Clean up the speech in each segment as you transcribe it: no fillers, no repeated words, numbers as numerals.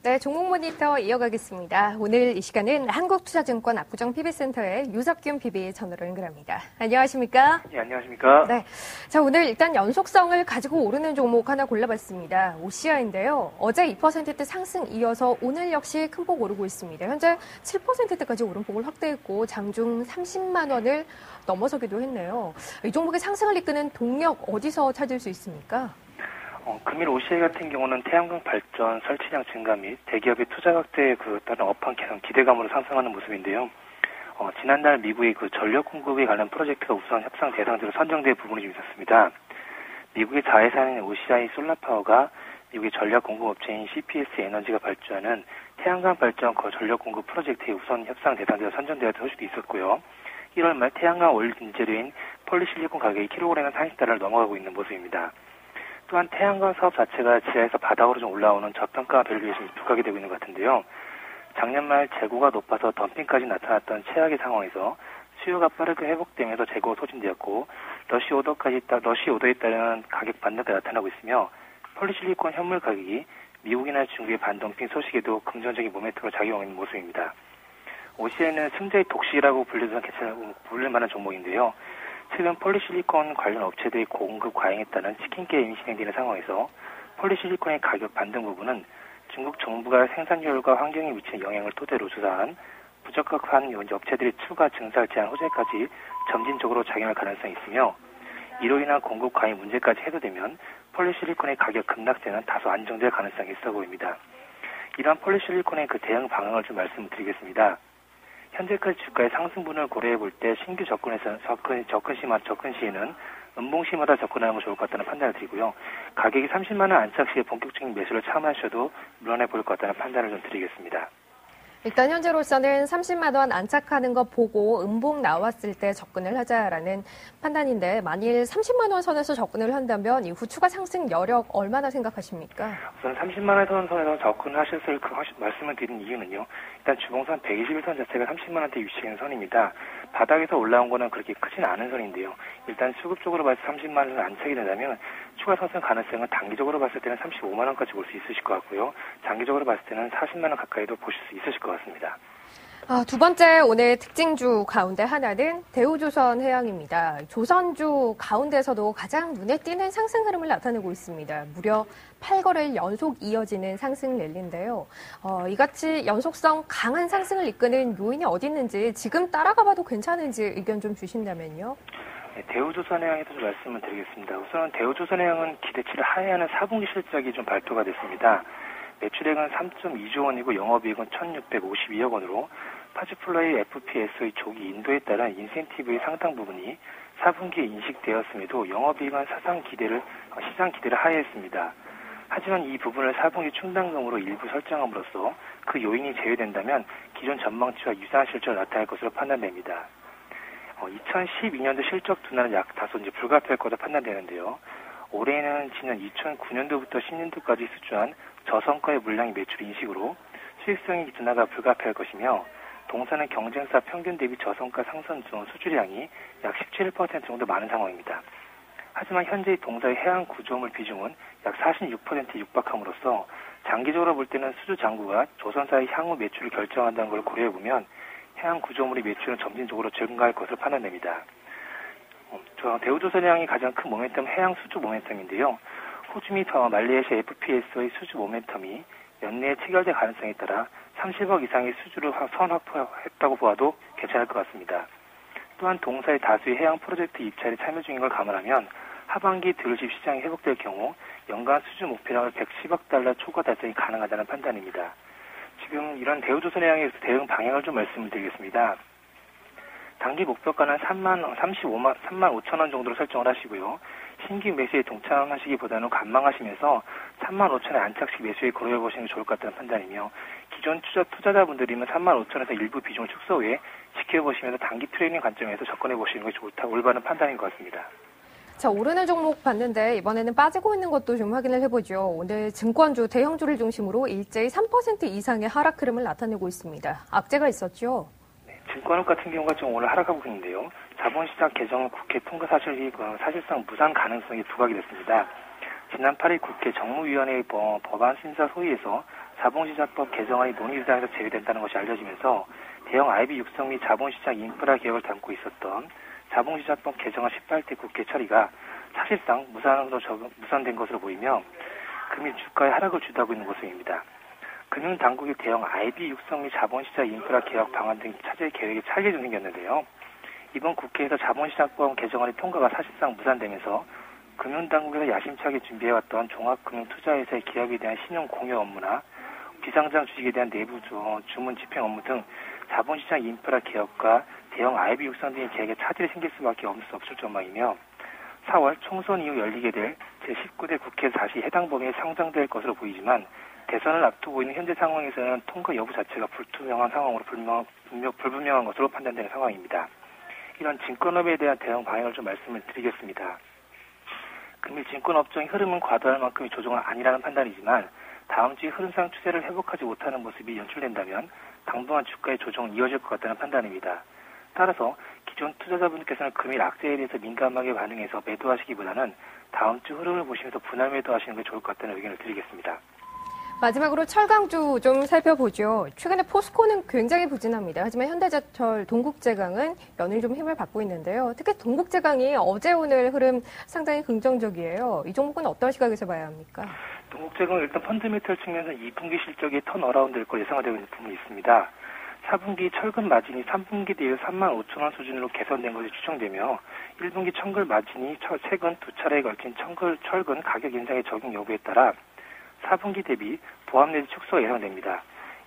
네, 종목 모니터 이어가겠습니다. 오늘 이 시간은 한국투자증권 압구정 PB센터의 유석균 PB 전화로 연결합니다. 안녕하십니까? 네, 안녕하십니까? 네. 자, 오늘 일단 연속성을 가지고 오르는 종목 하나 골라봤습니다. OCI인데요. 어제 2%대 상승 이어서 오늘 역시 큰 폭 오르고 있습니다. 현재 7%대까지 오름폭을 확대했고 장중 30만 원을 넘어서기도 했네요. 이 종목의 상승을 이끄는 동력 어디서 찾을 수 있습니까? 금일 OCI 같은 경우는 태양광 발전 설치량 증가 및 대기업의 투자 확대에 따른 업황 개선 기대감으로 상승하는 모습인데요. 지난달 미국의 전력 공급에 관련 프로젝트가 우선 협상 대상지로 선정된 부분이 좀 있었습니다. 미국의 자회사인 OCI 솔라파워가 미국의 전력 공급 업체인 CPS 에너지가 발주하는 태양광 발전 전력 공급 프로젝트의 우선 협상 대상지로 선정되었던 소식도 있었고요. 1월 말 태양광 원료 인재료인 폴리실리콘 가격이 킬로그램당 40달러를 넘어가고 있는 모습입니다. 또한 태양광 사업 자체가 지하에서 바닥으로 좀 올라오는 저평가 밸류에 좀 부각이 되고 있는 것 같은데요. 작년 말 재고가 높아서 덤핑까지 나타났던 최악의 상황에서 수요가 빠르게 회복되면서 재고가 소진되었고 러시 오더에 따른 가격 반등가 나타나고 있으며 폴리실리콘 현물 가격이 미국이나 중국의 반덤핑 소식에도 긍정적인 모멘텀으로 작용하고 있는 모습입니다. OCI는 승자의 독식이라고 불릴 만한 종목인데요. 최근 폴리실리콘 관련 업체들의 공급 과잉에 따른 치킨 게임이 진행되는 상황에서 폴리실리콘의 가격 반등 부분은 중국 정부가 생산 효율과 환경에 미치는 영향을 토대로 조사한 부적합한 업체들의 추가 증설 제한 호재까지 점진적으로 작용할 가능성이 있으며 이로 인한 공급 과잉 문제까지 해소되면 폴리실리콘의 가격 급락세는 다소 안정될 가능성이 있어 보입니다. 이러한 폴리실리콘의 대응 방향을 좀 말씀드리겠습니다. 현재까지 주가의 상승분을 고려해 볼 때 신규 접근 시에는 음봉시마다 접근하는 게 좋을 것 같다는 판단을 드리고요. 가격이 30만 원 안착 시에 본격적인 매수를 참하셔도 물러내 보일 것 같다는 판단을 좀 드리겠습니다. 일단 현재로서는 30만 원 안착하는 거 보고 음봉 나왔을 때 접근을 하자라는 판단인데 만일 30만 원 선에서 접근을 한다면 이후 추가 상승 여력 얼마나 생각하십니까? 우선 30만 원 선에서 접근하셨을 말씀을 드린 이유는요. 일단 주봉선 121선 자체가 30만 원대 위치한 선입니다. 바닥에서 올라온 거는 그렇게 크지는 않은 선인데요. 일단 수급적으로 봐서 30만 원을 안착이 된다면 추가 상승 가능성은 단기적으로 봤을 때는 35만 원까지 볼 수 있으실 것 같고요. 장기적으로 봤을 때는 40만 원 가까이도 보실 수 있으실 것 같습니다. 두 번째 오늘 특징주 가운데 하나는 대우조선해양입니다. 조선주 가운데서도 가장 눈에 띄는 상승 흐름을 나타내고 있습니다. 무려 8거래일 연속 이어지는 상승 랠리인데요. 이같이 연속성 강한 상승을 이끄는 요인이 어디 있는지 지금 따라가 봐도 괜찮은지 의견 좀 주신다면요. 네, 대우조선해양에 대해서 말씀을 드리겠습니다. 우선 대우조선해양은 기대치를 하회하는 4분기 실적이 좀 발표가 됐습니다. 매출액은 3.2조 원이고 영업이익은 1,652억 원으로 파주플러의 FPS의 조기 인도에 따른 인센티브의 상당 부분이 4분기에 인식되었음에도 영업이익은 시장 기대를 하회했습니다. 하지만 이 부분을 4분기 충당금으로 일부 설정함으로써 그 요인이 제외된다면 기존 전망치와 유사한 실적을 나타낼 것으로 판단됩니다. 2012년도 실적 둔화는 다소 불가피할 것으로 판단되는데요. 올해는 지난 2009년도부터 10년도까지 수주한 저성과의 물량의 매출 인식으로 수익성의 둔화가 불가피할 것이며 동사는 경쟁사 평균 대비 저성과 상선 수주량이 약 17% 정도 많은 상황입니다. 하지만 현재 동사의 해양 구조물 비중은 약 46%에 육박함으로써 장기적으로 볼 때는 수주 장구가 조선사의 향후 매출을 결정한다는 걸 고려해보면 해양 구조물의 매출은 점진적으로 증가할 것으로 판단됩니다. 대우조선해양이 가장 큰 모멘텀은 해양 수주 모멘텀인데요. 호주 및 말레이시아 FPS의 수주 모멘텀이 연내에 체결될 가능성에 따라 30억 이상의 수주를 확보했다고 보아도 괜찮을 것 같습니다. 또한 동사의 다수의 해양 프로젝트 입찰에 참여 중인 걸 감안하면 하반기 드루십 시장이 회복될 경우 연간 수주 목표량을 110억 달러 초과 달성이 가능하다는 판단입니다. 지금 이런 대우조선해양의 대응 방향을 좀 말씀을 드리겠습니다. 단기 목표가는 3만 5천 원 정도로 설정을 하시고요. 신규 매수에 동참하시기보다는 관망하시면서 3만 5천의 안착식 매수에 고려해보시는 게 좋을 것 같다는 판단이며 기존 투자자분들이면 3만 5천에서 일부 비중을 축소 후에 지켜보시면서 단기 트레이딩 관점에서 접근해보시는 것이 좋다, 올바른 판단인 것 같습니다. 자, 오르는 종목 봤는데 이번에는 빠지고 있는 것도 좀 확인을 해보죠. 오늘 증권주, 대형주를 중심으로 일제히 3% 이상의 하락 흐름을 나타내고 있습니다. 악재가 있었죠? 증권업 같은 경우가 좀 오늘 하락하고 있는데요. 자본시장 개정 국회 통과 사실이 사실상 무산 가능성이 부각이 됐습니다. 지난 8일 국회 정무위원회 법안 심사 소위에서 자본시장법 개정안이 논의대상에서 제외된다는 것이 알려지면서 대형 IB 육성 및 자본시장 인프라 개혁을 담고 있었던 자본시장법 개정안 18대 국회 처리가 사실상 무산된 것으로 보이며 금일 주가의 하락을 주도하고 있는 모습입니다. 금융당국이 대형 IB 육성 및 자본시장 인프라 개혁 방안 등 차질 계획에 차질이 좀 생겼는데요. 이번 국회에서 자본시장법 개정안의 통과가 사실상 무산되면서 금융당국에서 야심차게 준비해왔던 종합금융투자회사의 기업에 대한 신용 공여 업무나 비상장 주식에 대한 내부 주문 집행 업무 등 자본시장 인프라 개혁과 대형 IB 육성 등의 계획에 차질이 생길 수밖에 없을 전망이며 4월 총선 이후 열리게 될 제19대 국회에서 다시 해당 범위에 상정될 것으로 보이지만 대선을 앞두고 있는 현재 상황에서는 통과 여부 자체가 불투명한 상황으로 불분명한 것으로 판단되는 상황입니다. 이런 증권업에 대한 대응 방향을 좀 말씀을 드리겠습니다. 금일 증권업종의 흐름은 과도할 만큼의 조정은 아니라는 판단이지만 다음 주에 흐름상 추세를 회복하지 못하는 모습이 연출된다면 당분간 주가의 조정은 이어질 것 같다는 판단입니다. 따라서 기존 투자자분께서는 금일 악재에 대해서 민감하게 반응해서 매도하시기보다는 다음 주 흐름을 보시면서 분할 매도하시는 게 좋을 것 같다는 의견을 드리겠습니다. 마지막으로 철강주 좀 살펴보죠. 최근에 포스코는 굉장히 부진합니다. 하지만 현대제철, 동국제강은 연일 좀 힘을 받고 있는데요. 특히 동국제강이 어제 오늘 흐름 상당히 긍정적이에요. 이 종목은 어떤 시각에서 봐야 합니까? 동국제강은 일단 펀드메탈 측면에서 2분기 실적이 턴어라운드 될 것으로 예상되고 있는 부분이 있습니다. 4분기 철근 마진이 3분기 대비 35,000원 수준으로 개선된 것이 추정되며 1분기 청글 마진이 최근 두 차례에 걸친 철근 가격 인상의 적용 여부에 따라 4분기 대비 보합 내지 축소가 예상됩니다.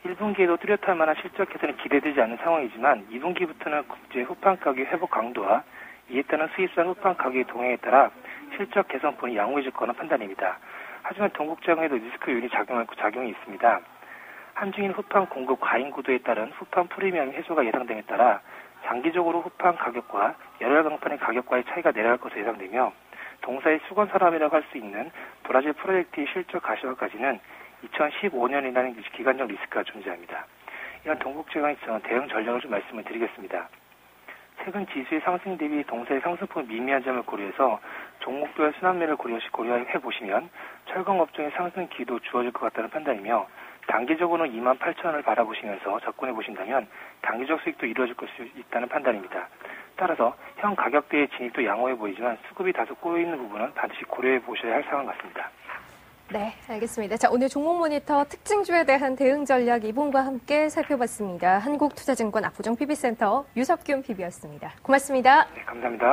1분기에도 뚜렷할 만한 실적 개선이 기대되지 않는 상황이지만 2분기부터는 국제 후판 가격 회복 강도와 이에 따른 수입산 후판 가격의 동향에 따라 실적 개선분이 양호해질 거라는 판단입니다. 하지만 동국제강에도 리스크 요인이 작용이 있습니다. 한중일 후판 공급 과잉 구도에 따른 후판 프리미엄 해소가 예상됨에 따라 장기적으로 후판 가격과 열혈 강판의 가격과의 차이가 내려갈 것으로 예상되며 동사의 수건 산업이라고 할 수 있는 브라질 프로젝트의 실적 가시화까지는 2015년이라는 기간적 리스크가 존재합니다. 이런 동국제강의 대응 전략을 좀 말씀을 드리겠습니다. 최근 지수의 상승 대비 동사의 상승폭이 미미한 점을 고려해서 종목별 순환매를 고려해 보시면 철강 업종의 상승 기도 주어질 것 같다는 판단이며 단기적으로는 28,000원을 바라보시면서 접근해 보신다면 단기적 수익도 이루어질 수 있다는 판단입니다. 따라서 현 가격대의 진입도 양호해 보이지만 수급이 다소 꼬여있는 부분은 반드시 고려해 보셔야 할 상황 같습니다. 네, 알겠습니다. 자, 오늘 종목 모니터 특징주에 대한 대응 전략 이분과 함께 살펴봤습니다. 한국투자증권 압구정 PB센터 유석균 PB였습니다. 고맙습니다. 네, 감사합니다.